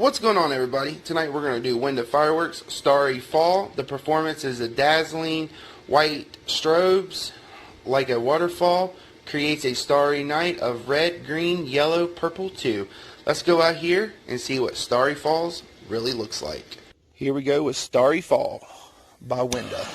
What's going on, everybody? Tonight we're going to do Winda Fireworks Starry Fall. The performance is a dazzling white strobes like a waterfall creates a starry night of red, green, yellow, purple too. Let's go out here and see what Starry Falls really looks like. Here we go with Starry Fall by Winda.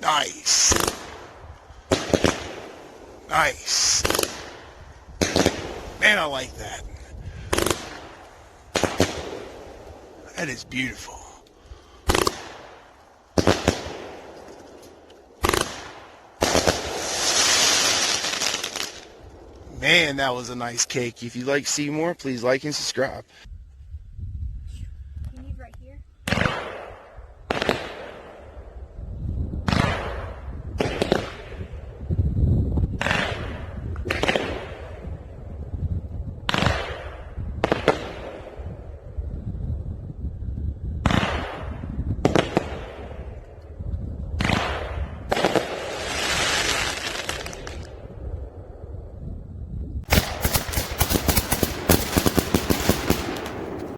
Nice. Nice. Man, I like that. That is beautiful. Man, that was a nice cake. If you'd like to see more, please like and subscribe.